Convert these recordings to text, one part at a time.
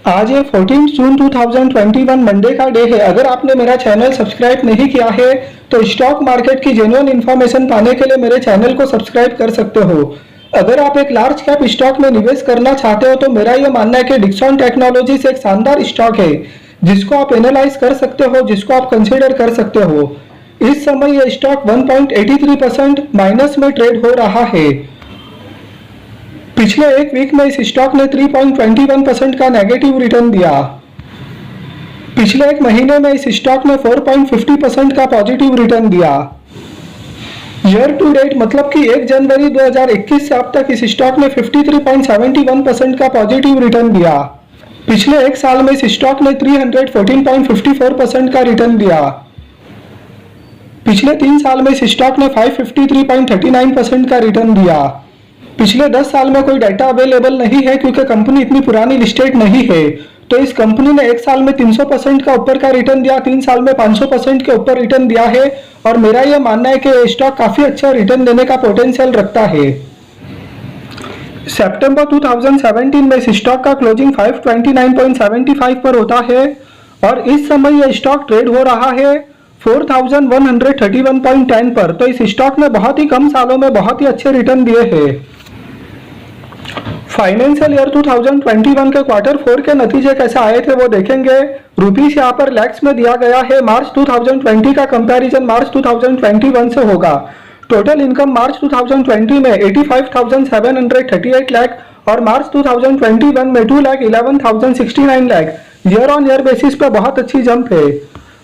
आज ये 14 जून 2021 मंडे का डे है। अगर आपने मेरा चैनल सब्सक्राइब नहीं किया है तो स्टॉक मार्केट की जेन्युइन इन्फॉर्मेशन पाने के लिए मेरे चैनल को सब्सक्राइब कर सकते हो। अगर आप एक लार्ज कैप स्टॉक में निवेश करना चाहते हो तो मेरा ये मानना है कि डिक्सन टेक्नोलॉजीज एक शानदार स्टॉक है जिसको आप एनालाइज कर सकते हो, जिसको आप कंसिडर कर सकते हो। इस समय यह स्टॉक 1.83% माइनस में ट्रेड हो रहा है। पिछले एक वीक में इस स्टॉक ने 3.21% का नेगेटिव रिटर्न दिया। पिछले एक महीने में इस स्टॉक ने 4.50% का पॉजिटिव रिटर्न दिया। ईयर टू डेट मतलब कि 1 जनवरी 2021 से अब तक इस स्टॉक ने 53.71% का पॉजिटिव रिटर्न दिया। पिछले एक साल में इस स्टॉक ने 314.54% का रिटर्न दिया। पिछले 3 साल में इस स्टॉक ने 553.39% का रिटर्न दिया। पिछले 10 साल में कोई डाटा अवेलेबल नहीं है क्योंकि कंपनी इतनी पुरानी लिस्टेड नहीं है, तो इस कंपनी ने एक साल में 300% का ऊपर का रिटर्न दिया, 3 साल में 500% के ऊपर रिटर्न दिया है। और मेरा यह मानना है कि स्टॉक काफी अच्छा रिटर्न देने का पोटेंशियल रखता है। सितंबर 2017 में इस स्टॉक का क्लोजिंग 529.75 पर होता है और इस समय यह स्टॉक ट्रेड हो रहा है 4131.10 पर। तो इस स्टॉक ने बहुत ही कम सालों में बहुत ही अच्छे रिटर्न दिए हैं। फाइनेंशियल ईयर 2021 के क्वार्टर 4 के नतीजे कैसे आए थे वो देखेंगे। रुपीस यहाँ पर लैक्स में दिया गया है। मार्च 2020 का कंपैरिजन मार्च 2021 से होगा। टोटल इनकम मार्च 2020 में 85,738 लाख और मार्च 2021 में 2,11,069 lakh. Year on year basis पे बहुत अच्छी जंप है।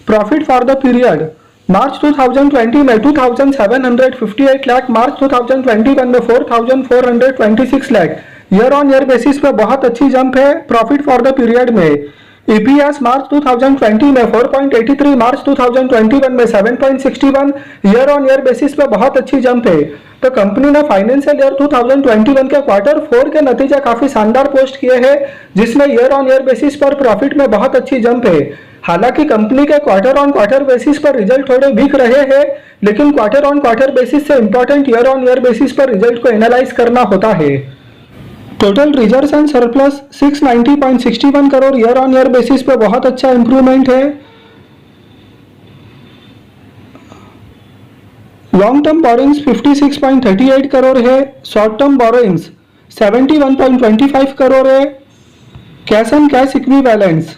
प्रॉफिट फॉर द पीरियड मार्च 2020 में 2,758 लाख, मार्च 2021 में 4,426 lakh. Year on year basis पे बहुत अच्छी जंप है प्रॉफिट फॉर द पीरियड में। ईपीएस मार्च 2020 में 4.83, मार्च 2021 में 7.61। ईयर ऑन ईयर बेसिस पे बहुत अच्छी जंप है। तो कंपनी ने फाइनेंशियल ईयर 2021 के क्वार्टर 4 के नतीजे काफी शानदार पोस्ट किए हैं जिसमें ईयर ऑन ईयर बेसिस पर प्रॉफिट में बहुत अच्छी जंप है। हालांकि कंपनी के क्वार्टर ऑन क्वार्टर बेसिस पर रिजल्ट थोड़े वीक रहे हैं, लेकिन क्वार्टर ऑन क्वार्टर बेसिस से important year on year basis पर रिजल्ट को एनालाइज करना होता है। Total reserves and surplus 690.61 crore, year on year basis पे बहुत अच्छा इंप्रूवमेंट है। लॉन्ग टर्म बोरोइंग्स 56.38 करोड़ है। शॉर्ट टर्म बोरोइंग्स 71.25 करोड़ है। Cash and cash equivalents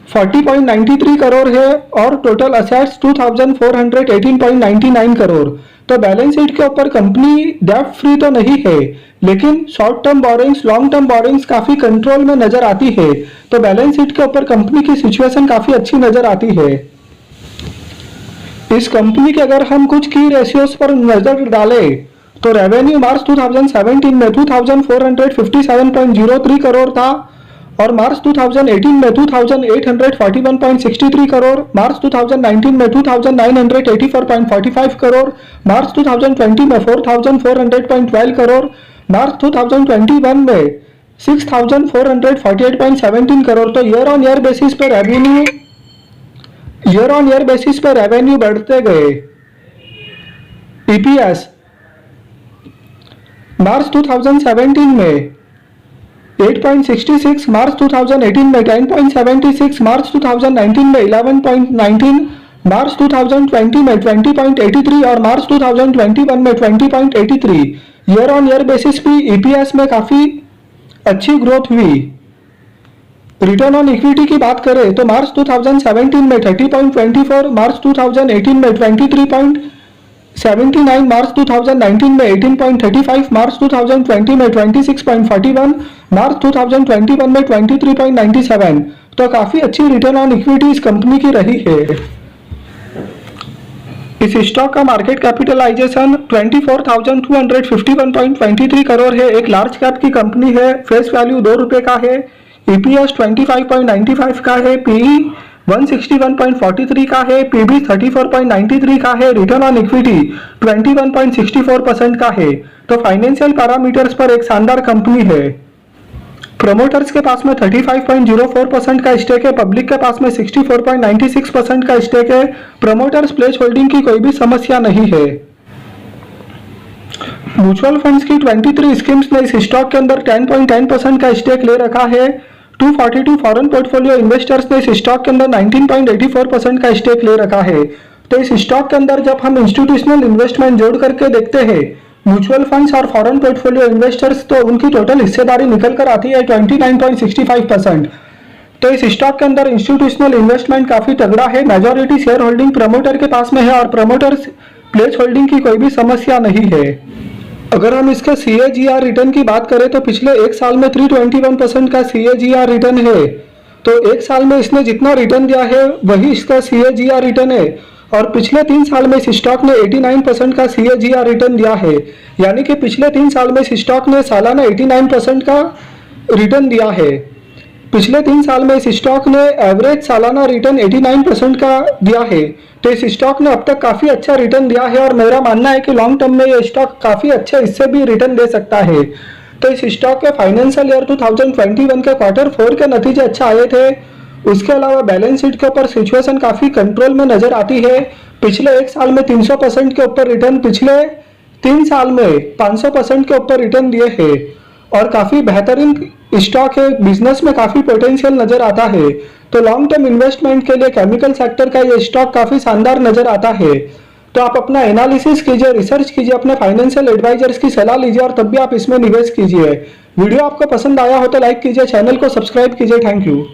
40.93 crore है और टोटल असेट्स 2418.99 करोड़। तो बैलेंस शीट के ऊपर कंपनी डेब्ट फ्री तो नहीं है, लेकिन short term borrowings long term borrowings काफी कंट्रोल में नजर आती है। तो बैलेंस शीट के ऊपर कंपनी की सिचुएशन काफी अच्छी नजर आती है। इस कंपनी के अगर हम कुछ की रेशियोज पर नजर डालें तो रेवेन्यू मार्च 2017 में 2457.03 करोड़ था और मार्च 2018 में 2841.63 करोड़, मार्च 2019 में 2984.45 करोड़, मार्च 2020 में 4400.12 करोड़, मार्च 2021 में 6448.17 करोड़। तो ईयर ऑन ईयर बेसिस पर रेवेन्यू बढ़ते गए। ईपीएस मार्च 2017 में 8.66, मार्च 2018 में 10.76, मार्च 2019 में 11.19, मार्च 2020 में 20.83 और मार्च 2021 में 20.83। ईयर ऑन ईयर बेसिस भी ईपीएस में काफी अच्छी ग्रोथ हुई। रिटर्न ऑन इक्विटी की बात करें तो मार्च 2017 में 30.24, मार्च 2018 में 23.79, मार्च 2019 में 18.35, मार्च 2020 में 26.41, मार्च 2021 में 23.97। तो काफी अच्छी रिटर्न ऑन इक्विटी इस कंपनी की रही है। इस स्टॉक का मार्केट कैपिटलाइजेशन 24,251.23 करोड़ है। एक लार्ज कैप की कंपनी है। फेस वैल्यू 2 रुपए का है। ईपीएस 25.95 का है। पीई 161.43 का है। पीबी 34.93 का है। रिटर्न ऑन इक्विटी 21.64% का है। तो फाइनेंशियल पैरामीटर्स पर एक शानदार कंपनी है। प्रोमोटर्स के पास में 35.04% का स्टेक है। पब्लिक के पास में 64.96% का स्टेक है। प्रोमोटर्स प्लेस होल्डिंग की कोई भी समस्या नहीं है। म्यूचुअल फंड्स की 23 स्कीम्स ने इस स्टॉक के अंदर 10.10% का स्टेक ले रखा है। 242 फॉरेन पोर्टफोलियो इन्वेस्टर्स ने इस स्टॉक के अंदर 19.84% का स्टेक ले रखा है। तो इस स्टॉक के अंदर जब हम इंस्टीट्यूशनल इन्वेस्टमेंट जोड़ करके देखते हैं, म्यूचुअल फंड्स और फॉरेन पोर्टफोलियो इन्वेस्टर्स, तो उनकी टोटल हिस्सेदारी निकल कर आती है 29.65%। तो इस स्टॉक के अंदर इंस्टीट्यूशनल इन्वेस्टमेंट काफी तगड़ा है। मेजॉरिटी शेयर होल्डिंग प्रमोटर के पास में है और प्रमोटर प्लेस होल्डिंग की कोई भी समस्या नहीं है। अगर हम इसके CAGR रिटर्न की बात करें तो पिछले एक साल में 321% का CAGR रिटर्न है। तो एक साल में इसने जितना रिटर्न दिया है वही इसका CAGR रिटर्न है। और पिछले 3 साल में इस स्टॉक ने 89% का CAGR रिटर्न दिया है। यानी कि पिछले 3 साल में इस स्टॉक ने सालाना 89% का रिटर्न दिया है। पिछले 3 साल में इस स्टॉक ने एवरेज सालाना रिटर्न 89% का दिया है। तो इस स्टॉक ने अब तक काफी अच्छा रिटर्न दिया है और मेरा मानना है कि लॉन्ग टर्म में ये स्टॉक काफी अच्छे इससे भी रिटर्न दे सकता है। तो इस स्टॉक के फाइनेंशियल ईयर 2021 के Q4 के नतीजे अच्छा आए थे। उसके अलावा बैलेंस शीट के ऊपर सिचुएशन काफी कंट्रोल में नजर आती है। पिछले एक साल में 300% के ऊपर रिटर्न, पिछले 3 साल में 500% के ऊपर रिटर्न दिए हैं और काफी बेहतरीन स्टॉक है। बिजनेस में काफी पोटेंशियल नजर आता है। तो लॉन्ग टर्म इन्वेस्टमेंट के लिए केमिकल सेक्टर का ये स्टॉक काफी शानदार नजर आता है। तो आप अपना एनालिसिस कीजिए, रिसर्च कीजिए, अपने फाइनेंशियल एडवाइजर्स की सलाह लीजिए और तब भी आप इसमें निवेश कीजिए। वीडियो आपको पसंद आया हो तो लाइक कीजिए, चैनल को सब्सक्राइब कीजिए। Thank you.